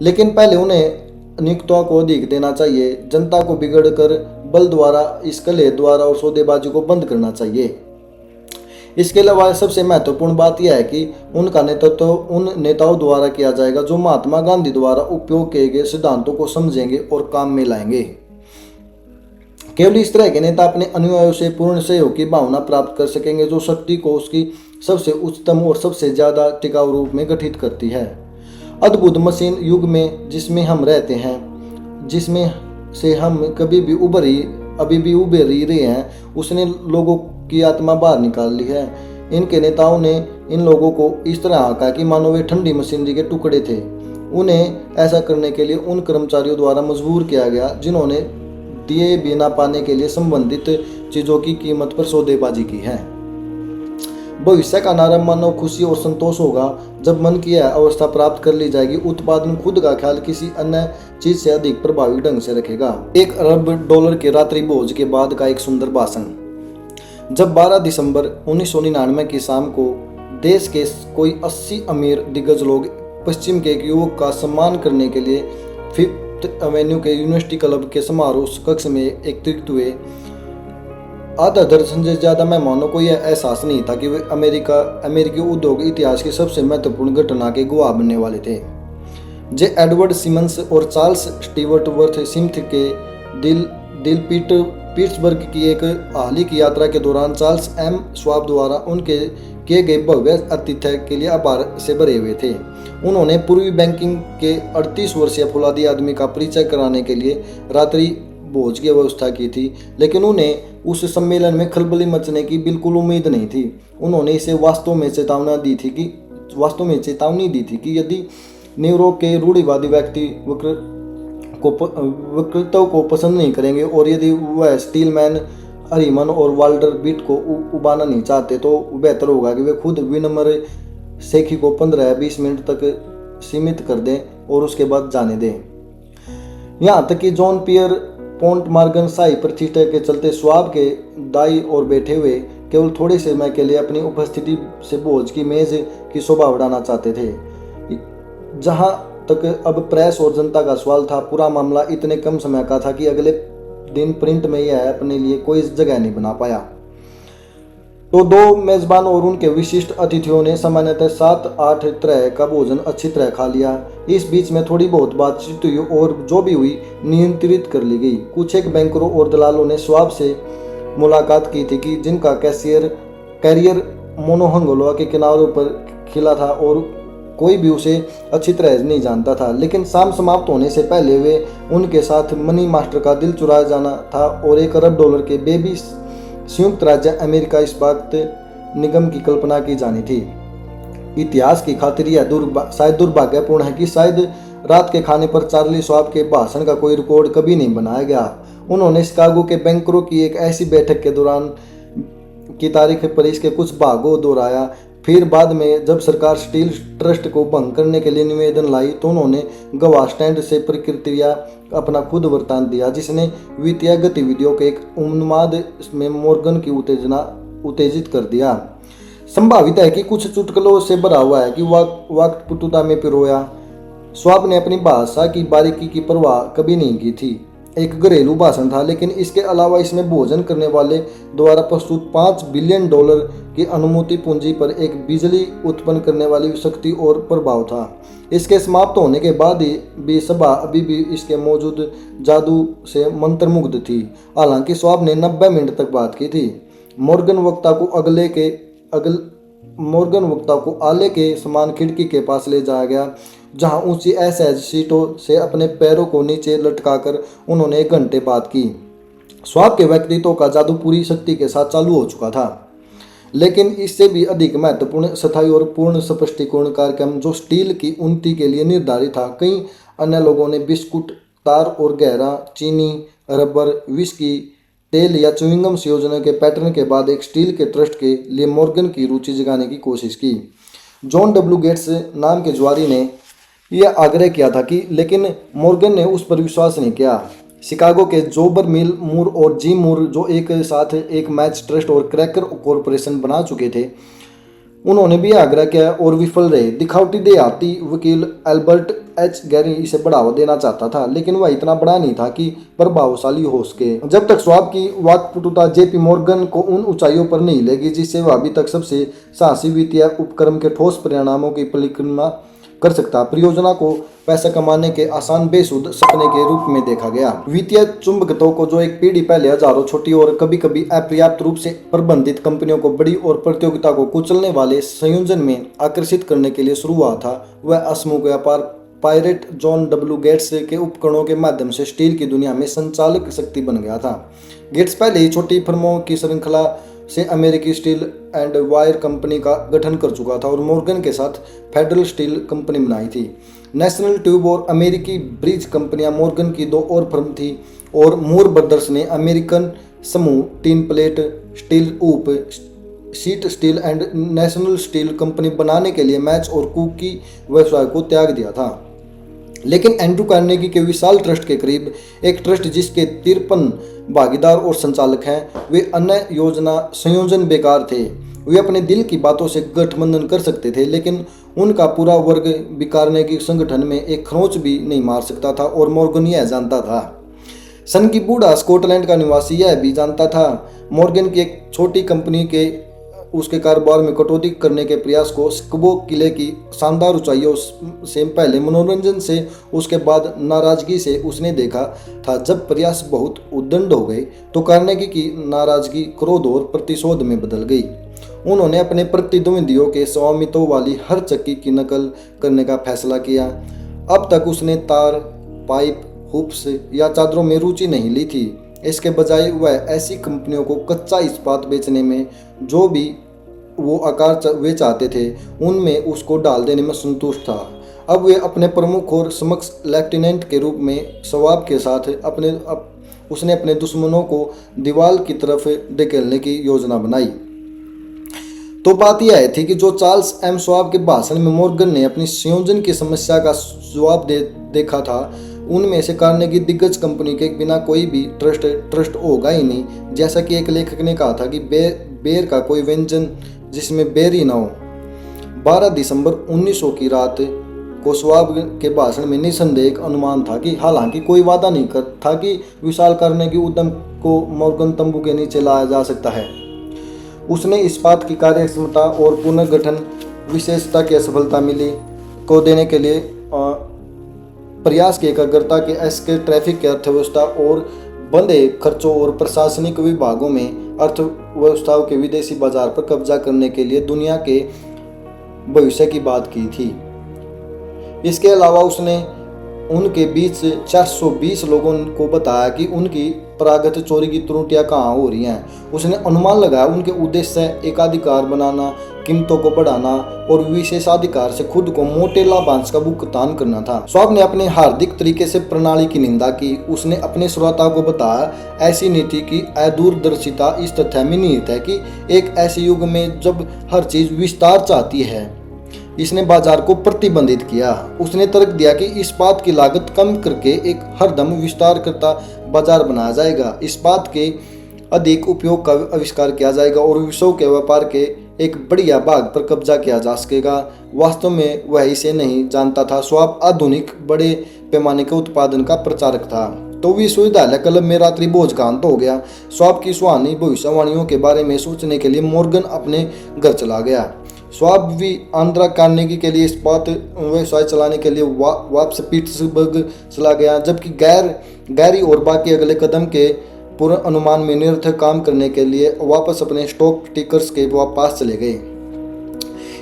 लेकिन पहले उन्हें नियोक्ताओं को अधिक देना चाहिए। जनता को बिगड़कर बल द्वारा, इस कलह द्वारा और सौदेबाजी को बंद करना चाहिए। इसके अलावा सबसे महत्वपूर्ण बात यह है कि उनका नेतृत्व उन नेताओं द्वारा किया जाएगा जो महात्मा गांधी द्वारा उपयोग किए गए सिद्धांतों को समझेंगे और काम में लाएंगे। केवल इस तरह के नेता अपने अनुयायियों से पूर्ण सहयोग की भावना प्राप्त कर सकेंगे जो शक्ति को उसकी सबसे उच्चतम और सबसे ज्यादा टिकाऊ रूप में गठित करती है। अद्भुत मशीन युग में जिसमें हम रहते हैं, जिसमें से हम अभी भी उभर ही रहे हैं, उसने लोगों की आत्मा बाहर निकाल ली है। इनके नेताओं ने इन लोगों को इस तरह आंका कि मानो वे ठंडी मशीनरी के टुकड़े थे। उन्हें ऐसा करने के लिए उन कर्मचारियों द्वारा मजबूर किया गया जिन्होंने दिए बिना पाने के लिए संबंधित चीजों की कीमत पर सौदेबाजी की है। भविष्य का नारा मानव खुशी और संतोष होगा जब मन की यह अवस्था प्राप्त कर ली जाएगी। उत्पादन खुद का ख्याल किसी अन्य चीज से अधिक प्रभावी ढंग से रखेगा। $1 अरब के रात्रि भोज के बाद का एक सुंदर भाषण। जब 12 दिसंबर 1999 की शाम को देश के कोई 80 अमीर दिग्गज लोग पश्चिम के एक युवक का सम्मान करने के लिए 5th एवेन्यू के यूनिवर्सिटी क्लब के समारोह कक्ष में एकत्रित हुए, आधा दर्जन से ज्यादा मेहमानों को यह एहसास नहीं था कि वे अमेरिकी उद्योग इतिहास के सबसे महत्वपूर्ण घटना के गवाह बनने वाले थे। जे एडवर्ड सिमंस और चार्ल्स स्टीवर्ट वर्थ स्मिथ के दिल पिट्सबर्ग की एक हाल ही की यात्रा के दौरान चार्ल्स एम श्वाब द्वारा उनके किए गए भव्य आतिथ्य के लिए आभार से भरे हुए थे। उन्होंने पूर्वी बैंकिंग के 38 वर्षीय फौलादी आदमी का परिचय कराने के लिए रात्रि भोज की व्यवस्था की थी, लेकिन उन्हें उस सम्मेलन में खलबली मचने की बिल्कुल उम्मीद नहीं थी। उन्होंने इसे वास्तव में चेतावनी दी थी कि यदि न्यूयॉर्क के रूढ़िवादी व्यक्ति वक्तृत्व को पसंद नहीं करेंगे और यदि वह स्टीलमैन, हरीमन और वाल्टर बीट को उबाना नहीं चाहते तो बेहतर होगा कि वे खुद विनम्र शेखी को 15 या 20 मिनट तक सीमित कर दें और उसके बाद जाने दें। यहाँ तक कि जॉन पियर पोंट मार्गन शाही प्रतिष्ठा के चलते स्वाब के दाई और बैठे हुए केवल थोड़े समय के लिए अपनी उपस्थिति से बोझ की मेज की शोभा बढ़ाना चाहते थे। जहां तक अब प्रेस और जनता का सवाल था, पूरा मामला इतने कम समय का था कि अगले दिन प्रिंट में यह अपने लिए कोई जगह नहीं बना पाया। तो दो मेजबान और उनके विशिष्ट अतिथियों ने सामान्यतः 7-8 तरह का भोजन अच्छी तरह खा लिया। इस बीच में थोड़ी बहुत बातचीत हुई और जो भी हुई नियंत्रित कर ली गई। कुछ एक बैंकरों और दलालों ने स्वाब से मुलाकात की थी कि जिनका कैरियर मोनोहंगोलवा के किनारों पर खिला था और कोई भी उसे अच्छी तरह नहीं जानता था। लेकिन शाम समाप्त होने से पहले वे उनके साथ मनी मास्टर का दिल चुराया जाना था और $1 अरब के बेबी संयुक्त राज्य अमेरिका इस्पात निगम की कल्पना की जानी थी। इतिहास की खातिर यह शायद दुर्भाग्यपूर्ण है कि शायद रात के खाने पर चार्ली श्वाब के भाषण का कोई रिकॉर्ड कभी नहीं बनाया गया। उन्होंने शिकागो के बैंकरों की एक ऐसी बैठक के दौरान की तारीख पर इसके कुछ भागों दोहराया। फिर बाद में जब सरकार स्टील ट्रस्ट को भंग करने के लिए निवेदन लाई तो उन्होंने गवाह स्टैंड से प्रक्रिया अपना खुद वृत्तांत दिया, जिसने वित्तीय गतिविधियों के एक उन्माद में मॉर्गन की उत्तेजित कर दिया। संभावित है कि कुछ चुटकुलों से भरा हुआ है कि वाक्पटुता में पिरोया। श्वाब ने अपनी भाषा की बारीकी की परवाह कभी नहीं की थी। एक घरेलू भाषण था, लेकिन इसके अलावा इसमें भोजन करने वाले द्वारा प्रस्तुत $5 बिलियन की अनुमति पूंजी पर एक बिजली उत्पन्न करने वाली शक्ति और प्रभाव था। इसके समाप्त होने के बाद भी सभा अभी भी इसके मौजूद जादू से मंत्रमुग्ध थी। हालांकि श्वाब ने 90 मिनट तक बात की थी। मॉर्गन वक्ता को आले के समान खिड़की के पास ले जाया गया, जहां ऊंची असहज सीटों से अपने पैरों को नीचे लटकाकर उन्होंने 1 घंटे बात की। श्वाब के व्यक्तित्व का जादू पूरी शक्ति के साथ चालू हो चुका था, लेकिन इससे भी अधिक महत्वपूर्ण स्थायी और पूर्ण स्पष्टीकरण कार्यक्रम जो स्टील की उन्नति के लिए निर्धारित था। कई अन्य लोगों ने बिस्कुट, तार और गहरा, चीनी, रबर, विस्की, तेल या च्युइंगम संयोजन के पैटर्न के बाद एक स्टील के ट्रस्ट के लिए मॉर्गन की रुचि जगाने की कोशिश की। जॉन डब्ल्यू गेट्स नाम के जुआरी ने यह आग्रह किया था कि, लेकिन मॉर्गन ने उस पर विश्वास नहीं किया। शिकागो के जोबर मिल मूर और जिम मूर, जो एक साथ एक मैच ट्रस्ट और क्रैकर कॉरपोरेशन बना चुके थे, उन्होंने भी आग्रह किया और विफल रहे। दिखावटी देहाती वकील एल्बर्ट एच गैरी इसे बढ़ावा देना चाहता था, लेकिन वह इतना बड़ा नहीं था कि प्रभावशाली हो सके। जब तक श्वाब की वाक्पटुता जेपी मॉर्गन को उन ऊंचाइयों पर नहीं लेगी जिससे वह अभी तक सबसे साहसी वित्तीय उपक्रम के ठोस परिणामों की परिक्रमा कर सकता। परियोजना को पैसा कमाने के आसान बेसुध सपने के रूप में देखा गया। वित्तीय चुंबकत्व को जो एक पीढ़ी पहले हजारों छोटी और कभी कभी अपर्याप्त रूप से प्रबंधित कंपनियों को बड़ी और प्रतियोगिता को कुचलने वाले संयोजन में आकर्षित करने के लिए शुरू हुआ था, वह असमूह व्यापार पायरेट जॉन डब्ल्यू गेट्स के उपकरणों के माध्यम से स्टील की दुनिया में संचालक शक्ति बन गया था। गेट्स पहले ही छोटी फर्मों की श्रृंखला से अमेरिकी स्टील एंड वायर कंपनी का गठन कर चुका था और मॉर्गन के साथ फेडरल स्टील कंपनी बनाई थी। नेशनल ट्यूब और अमेरिकी ब्रिज कंपनियां मॉर्गन की 2 और फर्म थी और मूर ब्रदर्स ने अमेरिकन समूह टीन प्लेट स्टील ऊप sheet steel and national steel company बनाने के लिए मैच और कुकी व्यवसाय को त्याग दिया था। लेकिन एंड्रू कार्नेगी के विशाल ट्रस्ट के करीब एक ट्रस्ट जिसके 53 भागीदार और संचालक हैं, वे अन्य संयोजन बेकार थे। वे अपने दिल की बातों से गठबंधन कर सकते थे, लेकिन उनका पूरा वर्ग भी कार्नेगी संगठन में एक खरोंच भी नहीं मार सकता था और मॉर्गन यह जानता था। सन की बूढ़ा स्कॉटलैंड का निवासी यह भी जानता था। मॉर्गन की एक छोटी कंपनी के उसके कारोबार में कटौती करने के प्रयास को स्कबो किले की शानदार ऊंचाइयों से पहले मनोरंजन से, उसके बाद नाराजगी से उसने देखा था। जब प्रयास बहुत उद्दंड हो गए तो कार्नेगी की नाराजगी क्रोध और प्रतिशोध में बदल गई। उन्होंने अपने प्रतिद्वंदियों के स्वामित्व वाली हर चक्की की नकल करने का फैसला किया। अब तक उसने तार, पाइप, हुप्स या चादरों में रुचि नहीं ली थी। इसके बजाय वह ऐसी कंपनियों को कच्चा इस्पात बेचने में जो भी वो आकार वे चाहते थे उनमें उसको डाल देने में संतुष्ट था। अब वे अपने प्रमुख और समक्ष लेफ्टिनेंट के रूप में श्वाब के साथ उसने अपने दुश्मनों को दीवार की तरफ धकेलने की योजना बनाई। तो बात यह थी कि जो चार्ल्स एम श्वाब के भाषण में मॉर्गन ने अपनी संयोजन की समस्या का जवाब देखा था, उनमें से कार्नेगी दिग्गज कंपनी के बिना कोई भी ट्रस्ट होगा ही नहीं। जैसा कि एक लेखक ने कहा था कि बेर का कोई व्यंजन जिसमें बेर ही न हो। 12 दिसंबर 1900 की रात को स्वाब के भाषण में निसंदेह एक अनुमान था कि हालांकि कोई वादा नहीं कर था कि विशाल करने की उद्यम को मॉर्गन तंबू के नीचे लाया जा सकता है। उसने इस्पात की कार्यक्षमता और पुनर्गठन विशेषता की असफलता मिली को देने के लिए प्रयास की एकाग्रता के एसके ट्रैफिक की अर्थव्यवस्था और बंधे खर्चों और प्रशासनिक विभागों में अर्थव्यवस्थाओं के विदेशी बाजार पर कब्जा करने के लिए दुनिया के भविष्य की बात की थी। इसके अलावा उसने उनके बीच 420 लोगों को बताया कि उनकी प्रागत चोरी की त्रुटियां कहाँ हो रही हैं। उसने अनुमान लगाया उनके उद्देश्य एकाधिकार बनाना, कीमतों को बढ़ाना और विशेषाधिकार से खुद को मोटे लाभांश का भुगतान करना था। स्वाब ने अपने हार्दिक तरीके से प्रणाली की निंदा की। उसने अपने श्रोताओं को बताया ऐसी नीति की अदूरदर्शिता इस तथ्य में निहित है कि एक ऐसे युग में जब हर चीज विस्तार चाहती है, इसने बाजार को प्रतिबंधित किया। उसने तर्क दिया कि इस्पात की लागत कम करके एक हरदम विस्तार करता बाजार बनाया जाएगा, इस्पात के अधिक उपयोग का आविष्कार किया जाएगा और विश्व के व्यापार के एक बढ़िया भाग पर कब्जा किया जा सकेगा। वास्तव में वह इसे नहीं जानता था। स्वाब आधुनिक बड़े पैमाने के उत्पादन का प्रचारक था। तो विश्वविद्यालय क्लब में रात्रि भोज का अंत हो गया। स्वाब की सुहानी भविष्यवाणियों के बारे में सोचने के लिए मॉर्गन अपने घर चला गया। स्वाब भी आंध्रा कार्नेगी के लिए इस्पात व्यवसाय चलाने के लिए वापस पीट्सबर्ग चला गया, जबकि गैरी और बाकी अगले कदम के पूर्ण अनुमान में निरर्थक काम करने के लिए वापस अपने स्टॉक टिकर्स के पास चले गए।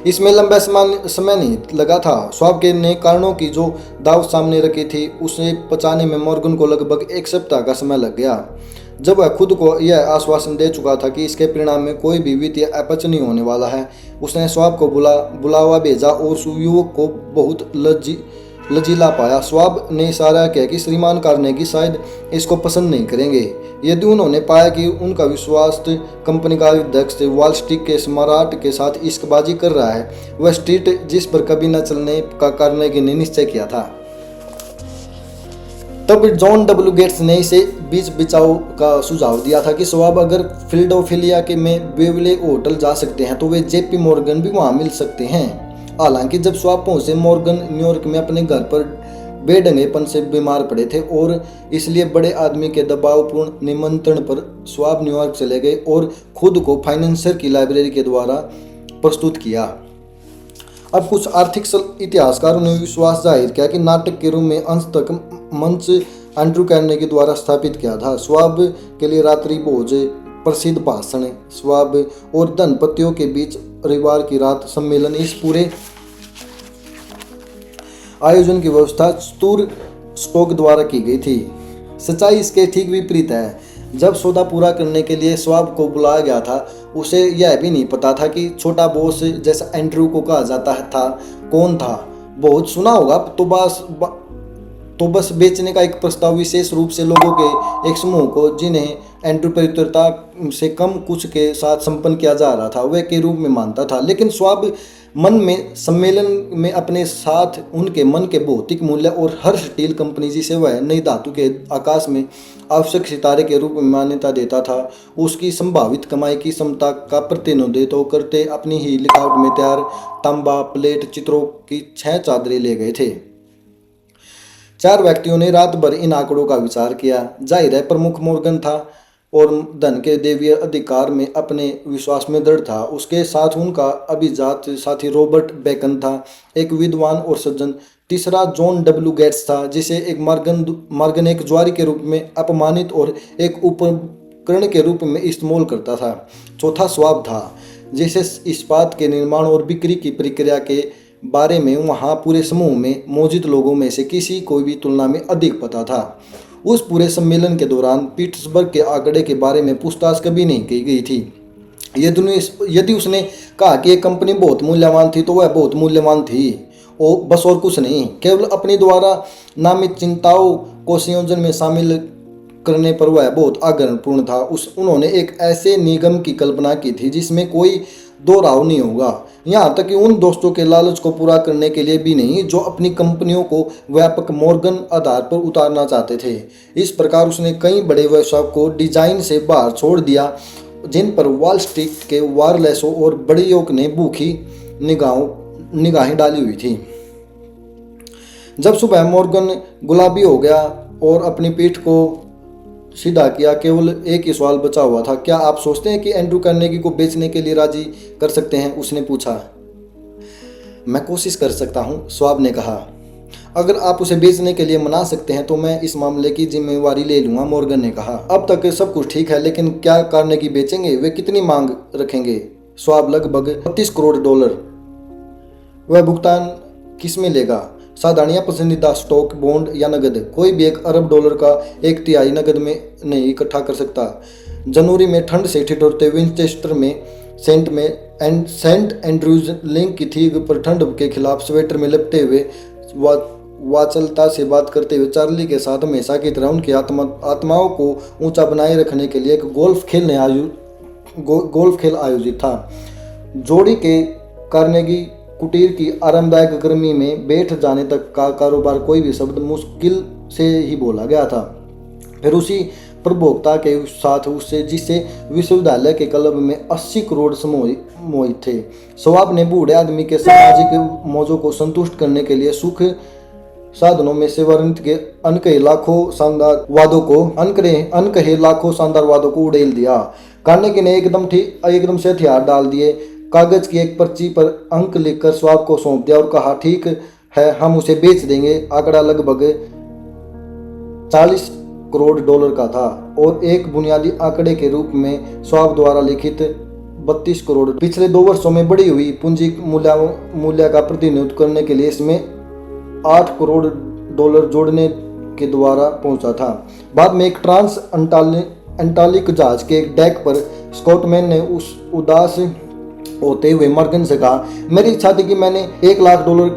इसमें लंबा समय नहीं लगा था। स्वाब के ने कारणों की जो दाव सामने रखी थी उसे पचाने में मॉर्गन को लगभग 1 सप्ताह का समय लग गया। जब वह खुद को यह आश्वासन दे चुका था कि इसके परिणाम में कोई भी वित्तीय अपच नहीं होने वाला है, उसने स्वाब को बुलावा भेजा और युवक को बहुत लचीला पाया। स्वाब ने इशारा किया कि श्रीमान कार्नेगी शायद इसको पसंद नहीं करेंगे। यदि उन्होंने पाया कि उनका विश्वास कंपनी का अध्यक्ष वॉल स्ट्रीट के सम्राट के साथ इश्कबाजी कर रहा है, वह स्ट्रीट जिस पर कभी न चलने का कार्नेगी ने निश्चय किया था। तब जॉन डब्ल्यू गेट्स ने इसे बीच बिचाव का सुझाव दिया था कि स्वाब अगर फिलाडेल्फिया के में बेवले होटल जा सकते हैं तो वे जेपी मॉर्गन भी वहां मिल सकते हैं। हालांकि जब स्वाब पहुंचे, मॉर्गन न्यूयॉर्क में अपने घर पर बेढंगेपन से बीमार पड़े थे और इसलिए बड़े आदमी के दबावपूर्ण निमंत्रण पर स्वाब न्यूयॉर्क चले गए और खुद को फाइनेंसर की लाइब्रेरी के द्वारा प्रस्तुत किया। अब कुछ आर्थिक इतिहासकारों ने विश्वास जाहिर किया कि नाटक के रूप में अंश तक मंच एंड्रू कार्नेगी द्वारा स्थापित किया था। स्वाब के लिए रात्रि भोज, प्रसिद्ध भाषण, स्वाब और धनपतियों के बीच रविवार की रात सम्मेलन, इस पूरे आयोजन की व्यवस्था चतुर स्टॉक द्वारा की गई थी। सच्चाई इसके ठीक विपरीत है। जब सौदा पूरा करने के लिए स्वाब को बुलाया गया था, उसे यह भी नहीं पता था कि छोटा बॉस जैसा एंड्रू को कहा जाता था कौन था। बहुत सुना होगा तो बस बेचने का एक प्रस्ताव विशेष रूप से लोगों के एक समूह को जिन्हें एंड्रू पवित्रता से कम कुछ के साथ संपन्न किया जा रहा था वे के रूप में मानता था। लेकिन स्वाब मन में सम्मेलन में अपने साथ उनके मन के भौतिक मूल्य और हर्ष स्टील कंपनी जिसे वह नई धातु के आकाश में आवश्यक सितारे के रूप में मान्यता देता था, उसकी संभावित कमाई की क्षमता का प्रतिनिधित्व करते अपनी ही लिखावट में तैयार तांबा प्लेट चित्रों की 6 चादरें ले गए थे। 4 व्यक्तियों ने रात भर इन आंकड़ों का विचार किया। जाहिर है प्रमुख मॉर्गन था और धन के दैवीय अधिकार में अपने विश्वास में दृढ़ था। उसके साथ उनका अभिजात साथी रॉबर्ट बेकन था, एक विद्वान और सज्जन। तीसरा जॉन डब्ल्यू गेट्स था, जिसे एक मॉर्गन एक जुआरी के रूप में अपमानित और एक उपकरण के रूप में इस्तेमाल करता था। चौथा स्वाब था, जिसे इस्पात के निर्माण और बिक्री की प्रक्रिया के बारे में वहाँ पूरे समूह में मौजूद लोगों में से किसी को भी तुलना में अधिक पता था। उस पूरे सम्मेलन के दौरान पीट्सबर्ग के आंकड़े के बारे में पूछताछ कभी नहीं की गई थी। यदि उसने कहा कि एक कंपनी बहुत मूल्यवान थी तो वह बहुत मूल्यवान थी और कुछ नहीं। केवल अपनी द्वारा नामित चिंताओं को संयोजन में शामिल करने पर वह बहुत आग्रहपूर्ण था। उन्होंने एक ऐसे निगम की कल्पना की थी जिसमें कोई दो राव नहीं होगा, यहाँ तक कि उन दोस्तों के लालच को पूरा करने के लिए भी नहीं जो अपनी कंपनियों को व्यापक मॉर्गन आधार पर उतारना चाहते थे। इस प्रकार उसने कई बड़े व्यवसाय को डिजाइन से बाहर छोड़ दिया जिन पर वॉल स्ट्रीट के वारलेसों और बड़ियों ने भूखी निगाहें डाली हुई थी। जब सुबह मॉर्गन गुलाबी हो गया और अपनी पीठ को सीधा किया, केवल एक ही सवाल बचा हुआ था, क्या आप सोचते हैं कि एंड्रू कार्नेगी को बेचने के लिए राजी कर सकते हैं? उसने पूछा। मैं कोशिश कर सकता हूं, स्वाब ने कहा। अगर आप उसे बेचने के लिए मना सकते हैं तो मैं इस मामले की जिम्मेवारी ले लूंगा, मॉर्गन ने कहा। अब तक सब कुछ ठीक है, लेकिन क्या कार्नेगी बेचेंगे? वे कितनी मांग रखेंगे? स्वाब लगभग $32 करोड़। वह भुगतान किसमें लेगा? साधारण या पसंदीदा स्टॉक, बॉन्ड या नगद? कोई भी $1 अरब का 1/3 नगद में नहीं इकट्ठा कर सकता। जनवरी में ठंड से ठिठुरते विंचेस्टर में सेंट एंड्रूज लिंक की थी पर ठंड के खिलाफ स्वेटर में लिपटे हुए वाचलता से बात करते हुए चार्ली के साथ हमेशा की तरह उनकी आत्माओं को ऊंचा बनाए रखने के लिए एक गोल्फ खेल आयोजित था। जोड़ी के कार्नेगी कुटीर की आरामदायक गर्मी में बैठ जाने तक का कारोबार कोई भी शब्द मुश्किल से ही बोला गया था। फिर उसी प्रभोक्ता के साथ उससे जिससे विश्वविद्यालय के क्लब में 80 करोड़ मोहित थे। स्वाब ने बूढ़े आदमी के सामाजिक मौजों को संतुष्ट करने के लिए सुख साधनों में से वर्णित के अनकहे लाखों शानदार वादों को उड़ेल दिया। कार्नेगी ने एकदम से हथियार डाल दिए, कागज की एक पर्ची पर अंक लिखकर स्वाब को सौंप दिया और कहा, ठीक है, हम उसे बेच देंगे। आंकड़ा लगभग $40 करोड़ का था और एक बुनियादी आंकड़े के रूप में स्वाब द्वारा लिखित 32 करोड़ पिछले 2 वर्षों में बढ़ी हुई पूंजी मूल्य का प्रतिनिधित्व करने के लिए इसमें $8 करोड़ जोड़ने के द्वारा पहुंचा था। बाद में एक ट्रांस अंटार्कटिक जहाज के डेक पर स्कॉटमैन ने उस उदास होते हुए मॉर्गन से कहा, मेरी इच्छा थी कि मैंने $1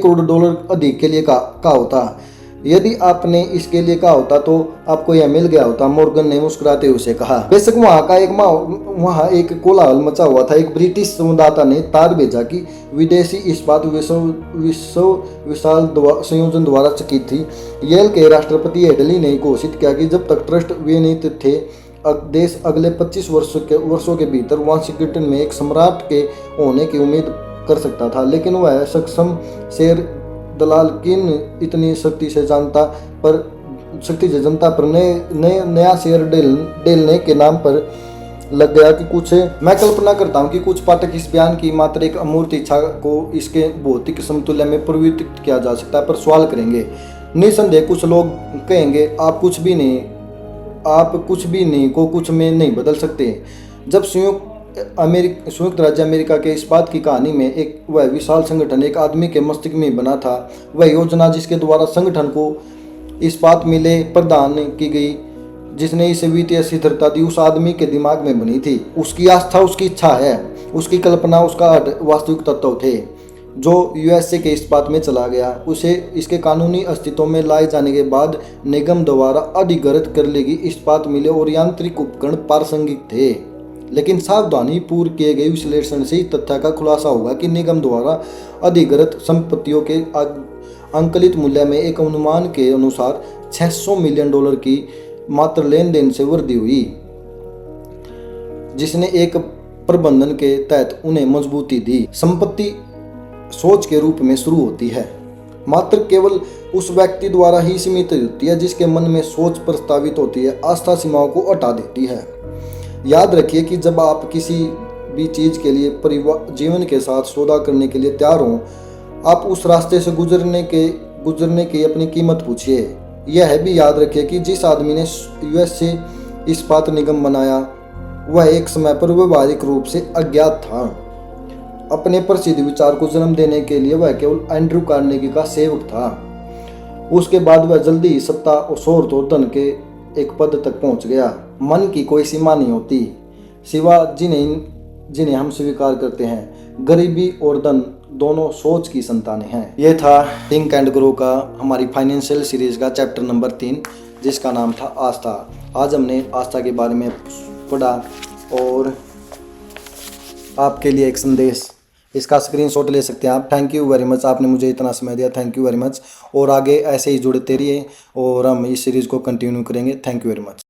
करोड़ अधिक के लिए कहा होता। यदि आपने इसके लिए कहा होता तो आपको यह मिल गया होता, मॉर्गन ने मुस्कुराते हुए उसे कहा। बेशक वहाँ एक कोलाहल मचा हुआ था। एक ब्रिटिश संवाददाता ने तार भेजा कि विदेशी इस्पात विशाल संयोजन द्वारा चकित थी। येल के राष्ट्रपति हेडली ने घोषित किया कि जब तक ट्रस्ट विनियमित थे, देश अगले 25 वर्षों के भीतर वाशिंगटन में एक सम्राट के होने की उम्मीद कर सकता था। लेकिन वह सक्षम शेयर दलाल किन इतनी शक्ति से जनता पर नया शेयर डेलने के नाम पर लग गया कि कुछ मैं कल्पना करता हूं कि कुछ पाठक इस बयान की मात्र एक अमूर्त इच्छा को इसके भौतिक समतुल्य में परिवर्तित किया जा सकता है पर सवाल करेंगे। निसंदेह कुछ लोग कहेंगे, आप कुछ भी नहीं को कुछ में नहीं बदल सकते। जब संयुक्त राज्य अमेरिका के इस्पात की कहानी में वह विशाल संगठन एक आदमी के मस्तिष्क में बना था, वह योजना जिसके द्वारा संगठन को इस्पात मिलें प्रदान की गई, जिसने इसे वित्तीय स्थिरता दी, उस आदमी के दिमाग में बनी थी। उसकी आस्था, उसकी इच्छा है, उसकी कल्पना, उसका वास्तविक तत्व थे जो यूएसए के इस्पात में चला गया। उसे इसके कानूनी अस्तित्व में लाए जाने के बाद निगम द्वारा अधिग्रहित कर लेगी इस्पात मिले और यांत्रिक उपकरण प्रासंगिक थे। लेकिन सावधानी पूर्व किए गए विश्लेषण से इस तथ्य का खुलासा होगा कि निगम द्वारा अधिग्रहित संपत्तियों के अंकलित मूल्य में एक अनुमान के अनुसार $600 मिलियन की मात्र लेन देन से वृद्धि हुई, जिसने एक प्रबंधन के तहत उन्हें मजबूती दी। संपत्ति सोच के रूप में शुरू होती है, मात्र केवल उस व्यक्ति द्वारा ही सीमित होती है जिसके मन में सोच प्रस्तावित होती है, आस्था सीमाओं को हटा देती है। याद रखिए कि जब आप किसी भी चीज के लिए जीवन के साथ सौदा करने के लिए तैयार हों, आप उस रास्ते से गुजरने की अपनी कीमत पूछिए। यह भी याद रखिए कि जिस आदमी ने यूएसए इस्पात निगम बनाया, वह एक समय पर व्यवहारिक रूप से अज्ञात था। अपने प्रसिद्ध विचार को जन्म देने के लिए वह केवल एंड्रू कार्नेगी का सेवक था। उसके बाद वह जल्दी ही सत्ता और शोहरत और धन के एक पद तक पहुंच गया। मन की कोई सीमा नहीं होती, सिवा जिन्हें हम स्वीकार करते हैं। गरीबी और धन दोनों सोच की संतानें हैं। यह था थिंक एंड ग्रो का हमारी फाइनेंशियल सीरीज का चैप्टर नंबर 3, जिसका नाम था आस्था। आज हमने आस्था के बारे में पढ़ा और आपके लिए एक संदेश, इसका स्क्रीनशॉट ले सकते हैं आप। थैंक यू वेरी मच, आपने मुझे इतना समय दिया, थैंक यू वेरी मच। और आगे ऐसे ही जुड़ते रहिए और हम इस सीरीज़ को कंटिन्यू करेंगे। Thank you very much.